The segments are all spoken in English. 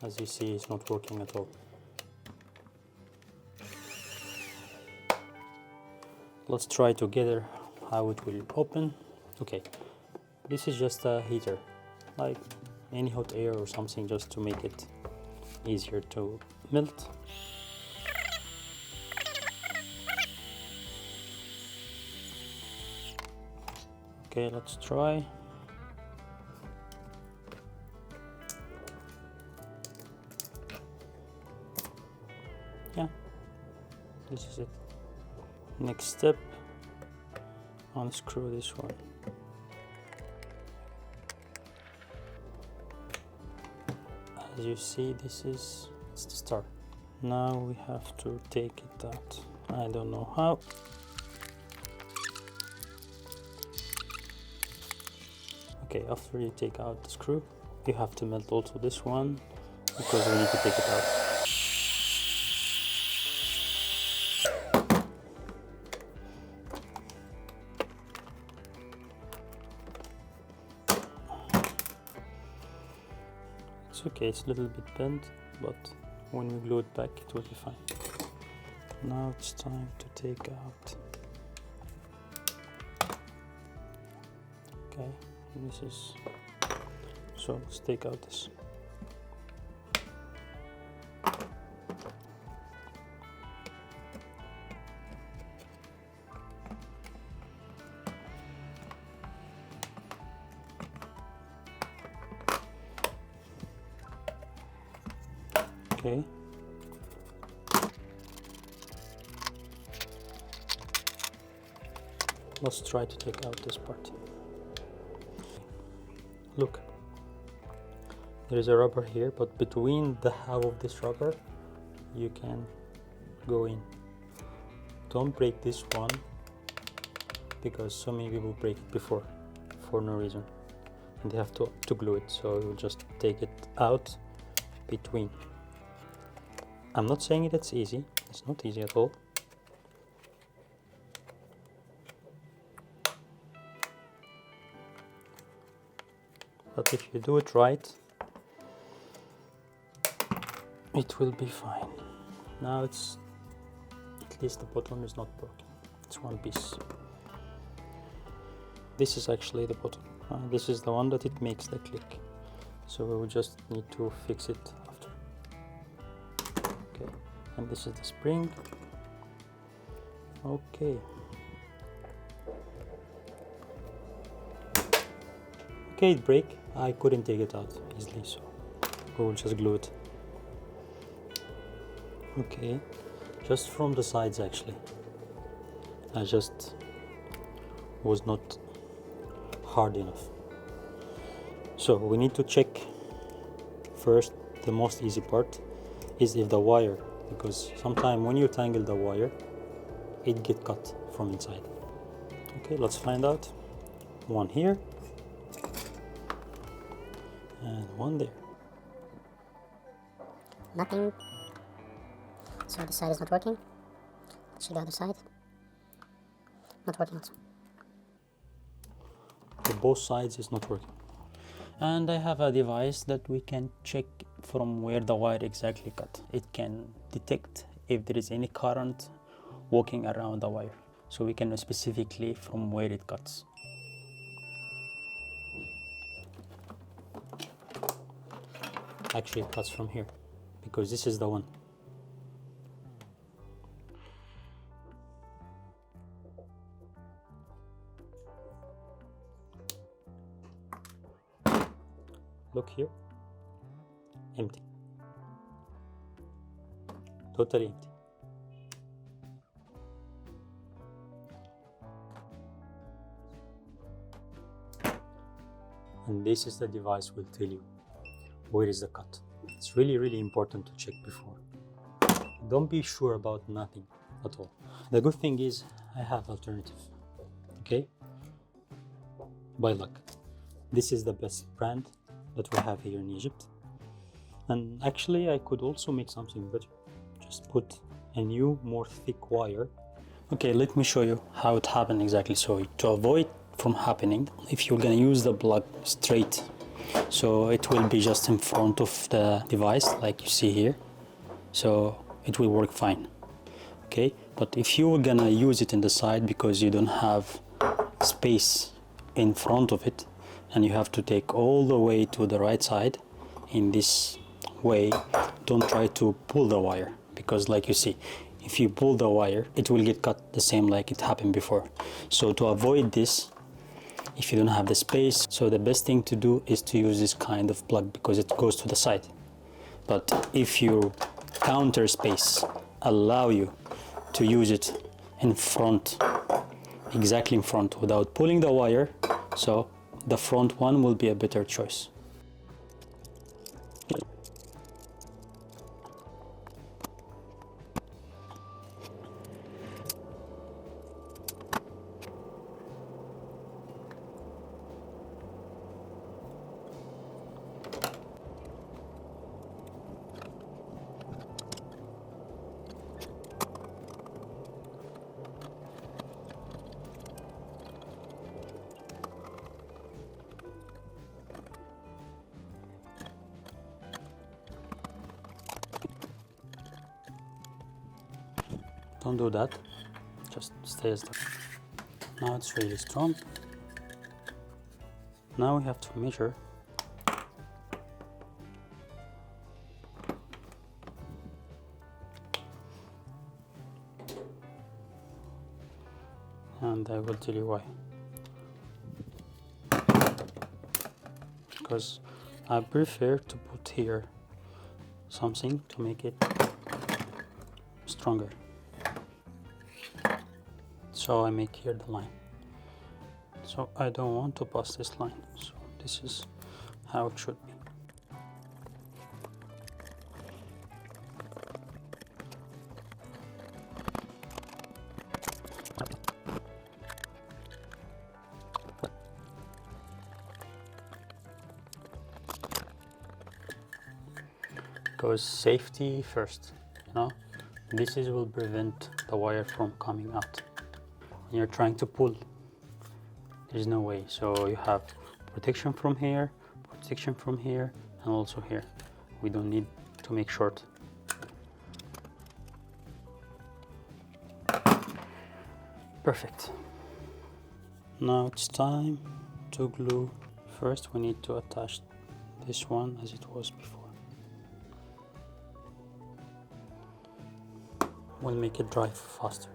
As you see, it's not working at all. Let's try together how it will open. Okay, this is just a heater, like any hot air or something, just to make it easier to melt. Okay, let's try. Yeah, this is it. Next step, unscrew this one. As you see, it's the start. Now we have to take it out. I don't know how. Okay, after you take out the screw, you have to melt also this one because we need to take it out. It's okay, it's a little bit bent, but when we glue it back, it will be fine. Now it's time to take out. Okay, this is, so let's take out this. Okay. Let's try to take out this part. Look, there is a rubber here, but between the half of this rubber, you can go in. Don't break this one, because so many people break it before, for no reason. And they have to glue it, so you'll just take it out between. I'm not saying it's easy, it's not easy at all. But if you do it right, it will be fine. Now it's, at least the bottom is not broken. It's one piece. This is actually the bottom. This is the one that it makes the click. So we will just need to fix it after. Okay, and this is the spring. Okay. Okay, it break. I couldn't take it out easily, so we will just glue it. Okay, just from the sides actually. I just was not hard enough. So we need to check first. The most easy part is if the wire, because sometimes when you tangle the wire, it get cut from inside. Okay, let's find out. One here and one there. Nothing. So this side is not working. Let's see the other side. Not working also. So both sides is not working. And I have a device that we can check from where the wire exactly cut. It can detect if there is any current walking around the wire. So we can know specifically from where it cuts. Actually, it cuts from here, because this is the one. Look here, empty, totally empty. And this is the device will tell you where is the cut. It's really, really important to check before. Don't be sure about nothing at all. The good thing is I have alternative, okay? By luck. This is the best brand that we have here in Egypt. And actually I could also make something better. Just put a new, more thick wire. Okay, let me show you how it happened exactly. So to avoid from happening, if you're gonna use the plug straight so it will be just in front of the device like you see here, so it will work fine. Okay, but if you're gonna use it in the side because you don't have space in front of it and you have to take all the way to the right side in this way, don't try to pull the wire, because like you see, if you pull the wire it will get cut the same like it happened before. So to avoid this, if you don't have the space, so the best thing to do is to use this kind of plug because it goes to the side. But if your counter space allow you to use it in front, exactly in front, without pulling the wire, so the front one will be a better choice. Don't do that, just stay as that. Now it's really strong. Now we have to measure. And I will tell you why. Because I prefer to put here something to make it stronger. So I make here the line. So I don't want to pass this line. So this is how it should be. Because safety first, you know, this will prevent the wire from coming out. When you're trying to pull, there's no way. So you have protection from here, and also here. We don't need to make short. Perfect. Now it's time to glue. First we need to attach this one as it was before. We'll make it dry faster.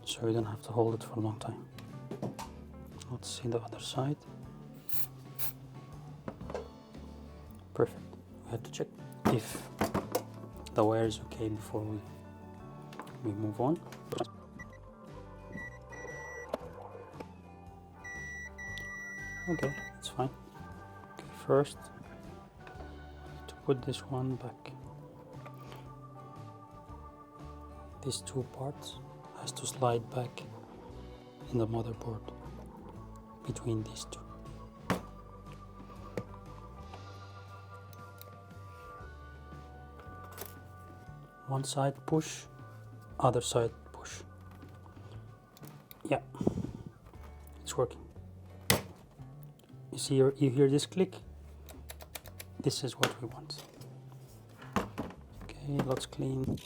So you don't have to hold it for a long time. Let's see the other side. Perfect. We have to check if the wire is okay before we move on. Okay, it's fine. Okay, first to put this one back. These two parts has to slide back in the motherboard between these two. One side push, other side push. Yeah, it's working. You see, you hear this click? This is what we want. Okay, let's clean.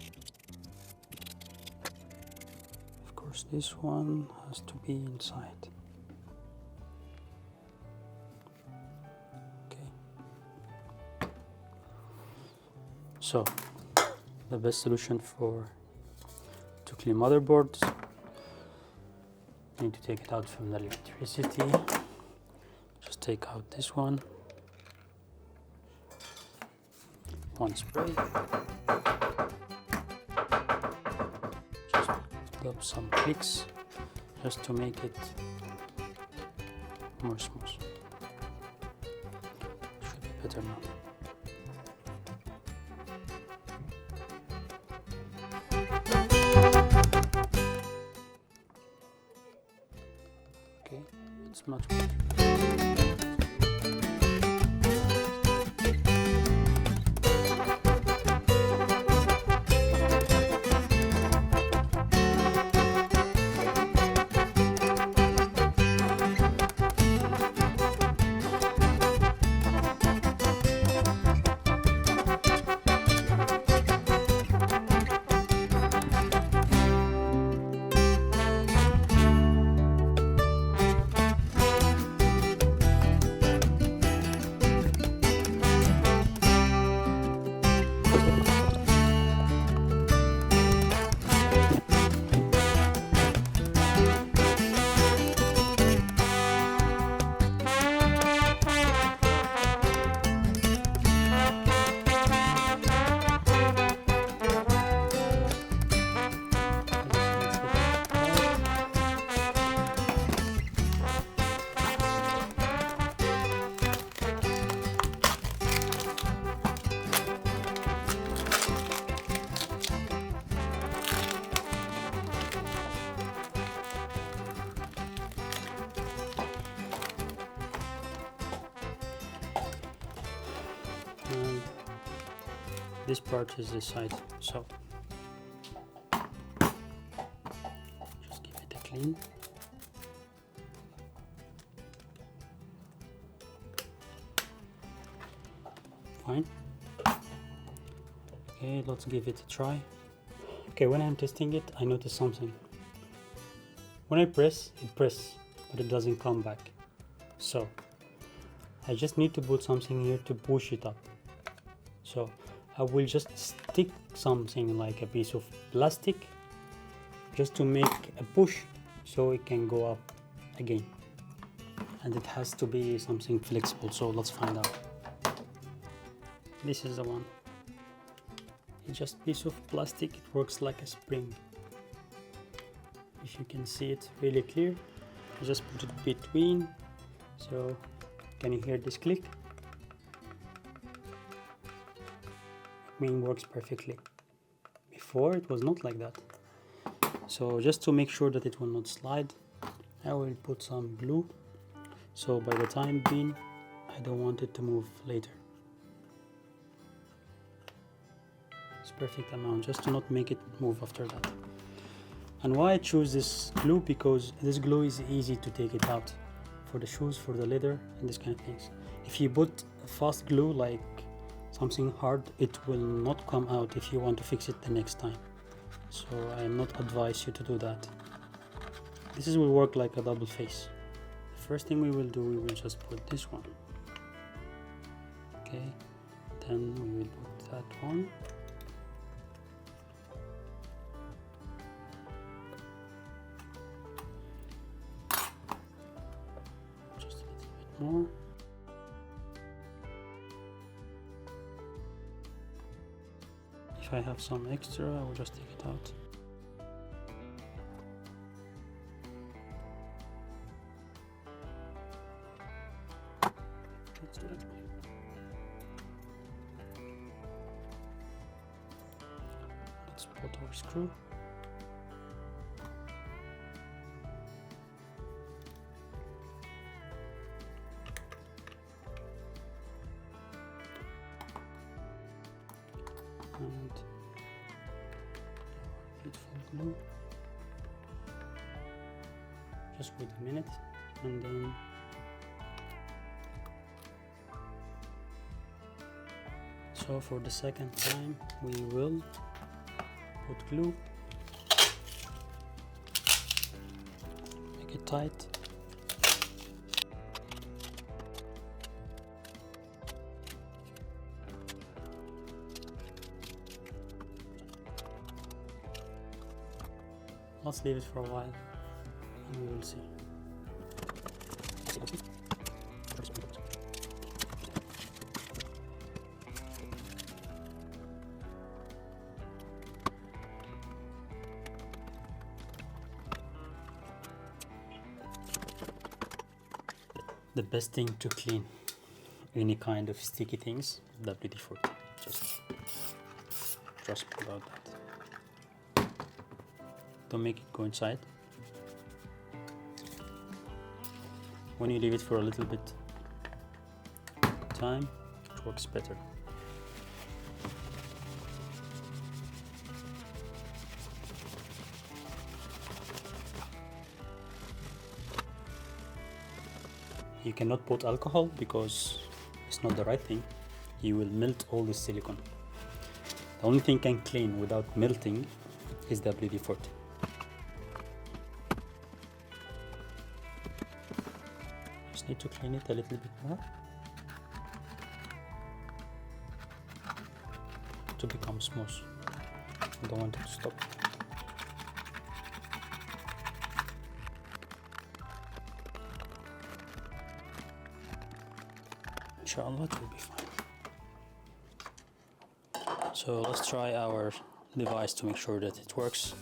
Of course, this one has to be inside. Okay. So, the best solution to clean motherboards, you need to take it out from the electricity. Just take out this one spray, just put up some clicks just to make it more smooth. Should be better now. Okay, it's much better. this part is the side, so just give it a clean. Fine. Okay, let's give it a try. Okay, when I'm testing it, I notice something. When I press, it presses, but it doesn't come back. So I just need to put something here to push it up. So I will just stick something like a piece of plastic just to make a push so it can go up again. And it has to be something flexible, so let's find out. This is the one. It's just a piece of plastic, it works like a spring. If you can see it really clear, I just put it between. So can you hear this click? I mean, works perfectly. Before it was not like that. So just to make sure that it will not slide, I will put some glue. So by the time being, I don't want it to move later. It's perfect amount, just to not make it move after that. And why I choose this glue? Because this glue is easy to take it out for the shoes, for the leather, and this kind of things. If you put fast glue like something hard, it will not come out if you want to fix it the next time. So I am not advise you to do that. This will work like a double face. The first thing we will do, we will just put this one. Okay, then we will put that one. Just a little bit more. If I have some extra, I will just take it out. Let's do that. Let's put our screw. And beautiful glue. Just wait a minute, and then so for the second time we will put glue, make it tight. Let's leave it for a while and we will see. The best thing to clean any kind of sticky things, WD-40. Just trust me about that. Don't make it go inside. When you leave it for a little bit time, it works better. You cannot put alcohol because it's not the right thing. You will melt all the silicone. The only thing can clean without melting is WD-40. Just need to clean it a little bit more to become smooth. I don't want it to stop. Inshallah, it will be fine. So let's try our device to make sure that it works.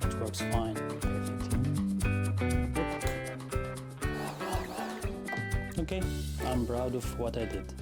It works fine. Perfect. Okay, I'm proud of what I did.